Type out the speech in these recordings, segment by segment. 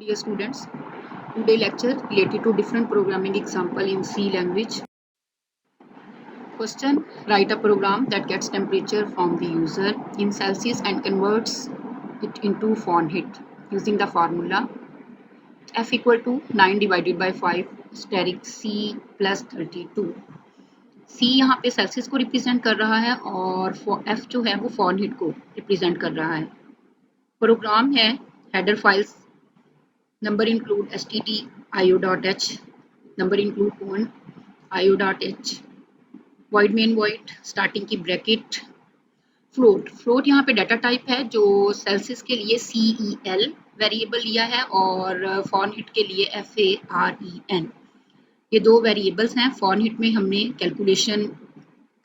Dear students, today lecture related to different programming example in C language. Question: write a program that gets temperature from the user in Celsius and converts it into Fahrenheit using the formula F equal to 9 divided by 5 asterisk C plus 32. C यहाँ पे Celsius को represent कर रहा है और F जो है वो फॉरेनहीट को रिप्रेजेंट कर रहा है. प्रोग्राम है header files. Number include std io.h, number include on io.h, void main void, starting की ब्रैकेट, फ्लोट यहाँ पे डाटा टाइप है जो सेल्सियस के लिए CEL वेरिएबल लिया है और फॉरेनहीट के लिए FAREN. ये दो वेरिएबल्स हैं. फॉरेनहीट में हमने कैलकुलेशन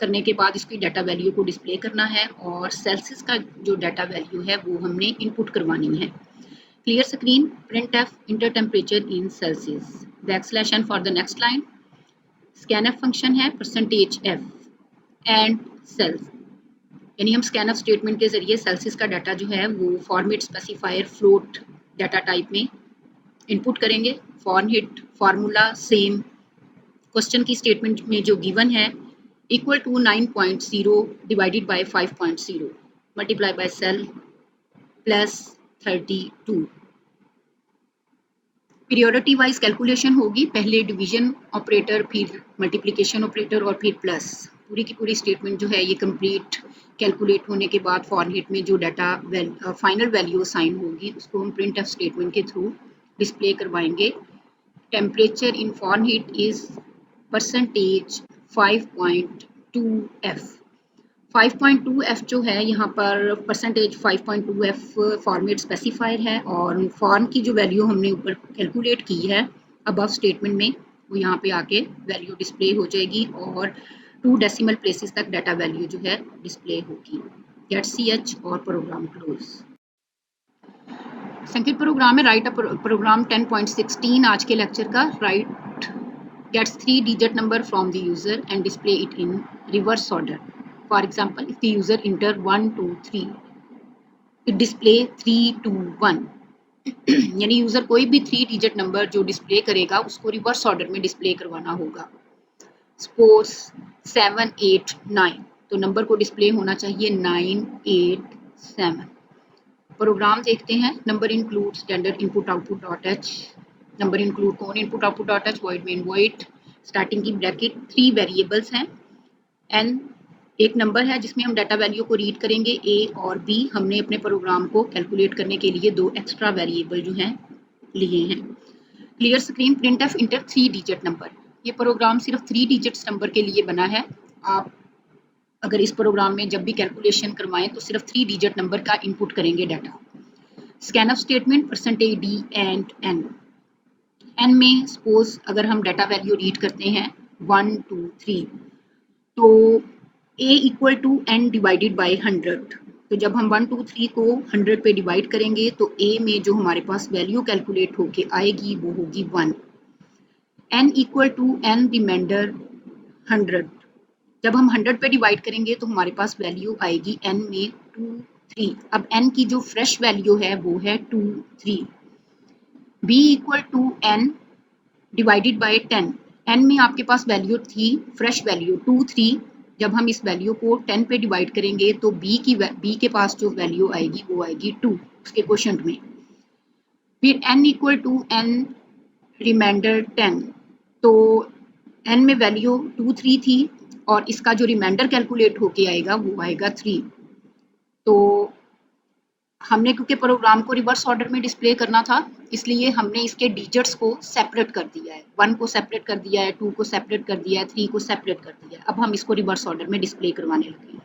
करने के बाद इसकी डाटा वैल्यू को डिस्प्ले करना है और सेल्सियस का जो डाटा वैल्यू है वो हमने इनपुट करवानी है. Clear screen, printf enter temperature in Celsius, \n for the next line. Scanf function है %f and cells, यानी हम scanf स्टेटमेंट के जरिए सेल्सियस का डाटा जो है वो format specifier float data type में इनपुट करेंगे. Fahrenheit formula same. क्वेश्चन की स्टेटमेंट में जो गिवन है equal to 9.0 divided by 5.0 multiply by cel plus 32. Priority wise calculation होगी. पहले डिवीजन ऑपरेटर, फिर मल्टीप्लिकेशन ऑपरेटर और फिर प्लस. पूरी की पूरी स्टेटमेंट जो है ये कंप्लीट कैलकुलेट होने के बाद फॉरेनहीट में जो डाटा फाइनल वैल्यू साइन होगी उसको हम प्रिंटफ स्टेटमेंट के थ्रू डिस्प्ले करवाएंगे. Temperature in Fahrenheit is %5.2f. 5.2f जो है यहाँ पर %5.2f फॉर्मेट स्पेसिफायर है और फॉर्म की जो वैल्यू हमने ऊपर कैलकुलेट की है अबव स्टेटमेंट में वो यहाँ पे आके वैल्यू डिस्प्ले हो जाएगी और 2 डेसिमल प्लेसेस तक डाटा वैल्यू जो है डिस्प्ले होगी. गेट ch और प्रोग्राम क्लोज. संकेत प्रोग्राम है राइट अ प्रोग्राम 10.16 आज के लेक्चर का. Right gets 3 digit number from the user and display it in reverse order. For example, if the user enter 1 2 3, it display 3 2 1. यानी user कोई भी 3 digit number जो display करेगा उसको रिवर्स ऑर्डर में डिस्प्ले करवाना होगा. सपोज 7 8 9 तो नंबर को डिस्प्ले होना चाहिए 9 8 7. प्रोग्राम देखते हैं. Number include standard input output dot h, number include कौन input output dot h, void main void, starting की ब्रैकेट. 3 वेरिएबल्स हैं. एन एक नंबर है जिसमें हम डाटा वैल्यू को रीड करेंगे. ए और बी हमने अपने प्रोग्राम को कैलकुलेट करने के लिए 2 एक्स्ट्रा वेरिएबल जो हैं लिए हैं. Clear screen, printf inter 3 digit number. ये प्रोग्राम सिर्फ 3 डिजिट्स नंबर के लिए बना है. आप अगर इस प्रोग्राम में जब भी कैलकुलेशन करवाएं तो सिर्फ 3 डिजिट नंबर का इनपुट करेंगे data. Scanf statement %d and n. n में सपोज अगर हम डाटा वैल्यू रीड करते हैं 1 2 3 तो a equal to n divided by 100. तो जब हम 1 2 3 को 100 पे डिवाइड करेंगे तो a में जो हमारे पास वैल्यू कैलकुलेट होके आएगी वो होगी 1. n equal to n remainder 100. जब हम 100 पे डिवाइड करेंगे तो हमारे पास वैल्यू आएगी n में 2 3. अब n की जो फ्रेश वैल्यू है वो है 2 3. b equal to n divided by 10. n में आपके पास वैल्यू थी फ्रेश वैल्यू 2 3. जब हम इस वैल्यू को 10 पे डिवाइड करेंगे तो b के पास जो वैल्यू आएगी वो आएगी 2 उसके क्वोशंट में. फिर n equal to n remainder 10. तो n में वैल्यू 2 3 थी और इसका जो रिमाइंडर कैलकुलेट होके आएगा वो आएगा 3. तो हमने क्योंकि प्रोग्राम को रिवर्स ऑर्डर में डिस्प्ले करना था इसलिए हमने इसके डिजिट्स को सेपरेट कर दिया है. 1 को सेपरेट कर दिया है, 2 को सेपरेट कर दिया है, 3 को सेपरेट कर दिया है. अब हम इसको रिवर्स ऑर्डर में डिस्प्ले करवाने लगे हैं.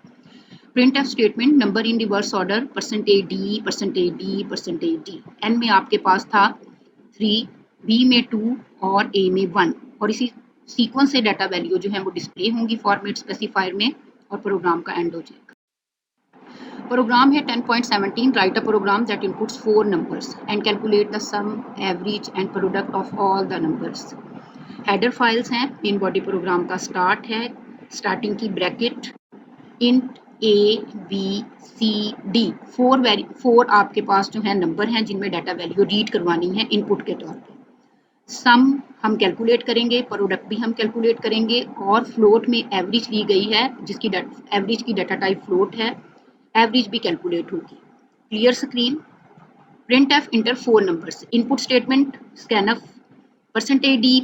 Printf statement number in reverse order %d %d %d. n में आपके पास था 3, b में 2 और a में 1 और इसी सीक्वेंस से डाटा वैल्यू जो है वो डिस्प्ले होंगी फॉर्मेट स्पेसिफायर में और प्रोग्राम का एंड हो जाएगा. प्रोग्राम है 10.17 write a program that inputs 4 numbers and calculate the sum average and product of all the numbers. Header files हैं. मेन बॉडी प्रोग्राम का स्टार्ट है. स्टार्टिंग की bracket int a b c d, four आपके पास जो है number हैं जिनमें डाटा वैल्यू रीड करवानी है इनपुट के तौर पे। सम हम कैलकुलेट करेंगे, प्रोडक्ट भी हम कैलकुलेट करेंगे, और फ्लोट में एवरेज ली गई है जिसकी एवरेज की डाटा टाइप फ्लोट है, एवरेज भी कैलकुलेट होगी। Clear screen. Printf enter 4 numbers. Input statement scanf percentage d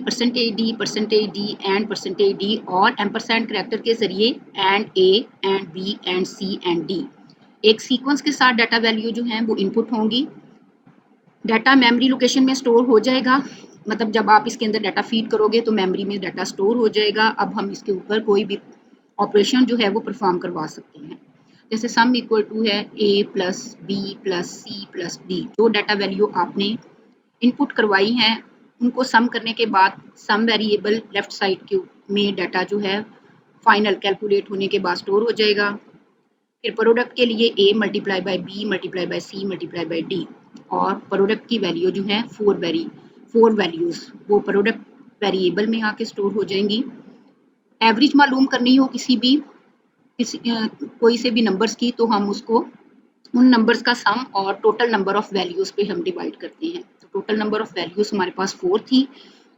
and percentage d और एम्परसैंड करैक्टर के जरिए and a and b and c and d एक सीक्वेंस के साथ डाटा वैल्यू जो है वो इनपुट होंगी। डाटा मेमोरी लोकेशन में स्टोर हो जाएगा, मतलब जब आप इसके अंदर डाटा फीड करोगे तो मेमोरी में डाटा स्टोर हो जाएगा। अब हम इसके ऊपर कोई भी ऑपरेशन जो है वो परफॉर्म करवा सकते हैं। जैसे सम इक्वल टू है A plus B plus C plus D, जो डाटा वैल्यू आपने इनपुट करवाई हैं उनको सम करने के बाद सम वेरिएबल लेफ्ट साइड के में डाटा जो है फाइनल कैलकुलेट होने के बाद स्टोर हो जाएगा। फिर प्रोडक्ट के लिए a multiply by b multiply by c multiply by d, और प्रोडक्ट की वैल्यू जो है फोर वैल्यूज वो प्रोडक्ट वेरिएबल में आके स्टोर हो जाएंगी। एवरेज मालूम करनी हो कोई से भी नंबर्स की, तो हम उसको उन नंबर्स का सम और टोटल नंबर ऑफ वैल्यूज पे हम डिवाइड करते हैं। तो टोटल नंबर ऑफ वैल्यूज हमारे पास 4 थी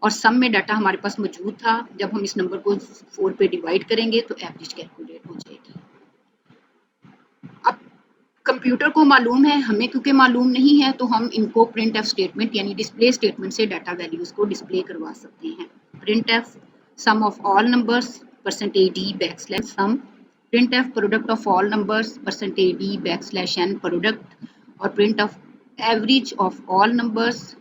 और सम में डाटा हमारे पास मौजूद था। जब हम इस नंबर को 4 पे डिवाइड करेंगे तो एवरेज कैलकुलेट हो जाएगी। अब कंप्यूटर को मालूम है, हमें क्योंकि मालूम नहीं है तो हम इनको प्रिंट एफ स्टेटमेंट यानी डिस्प्ले स्टेटमेंट से डाटा वैल्यूज को डिस्प्ले करवा सकते हैं। Print f sum of all numbers percentage d backslash sum, print f product of all numbers percentage d backslash n product, और print of average of all numbers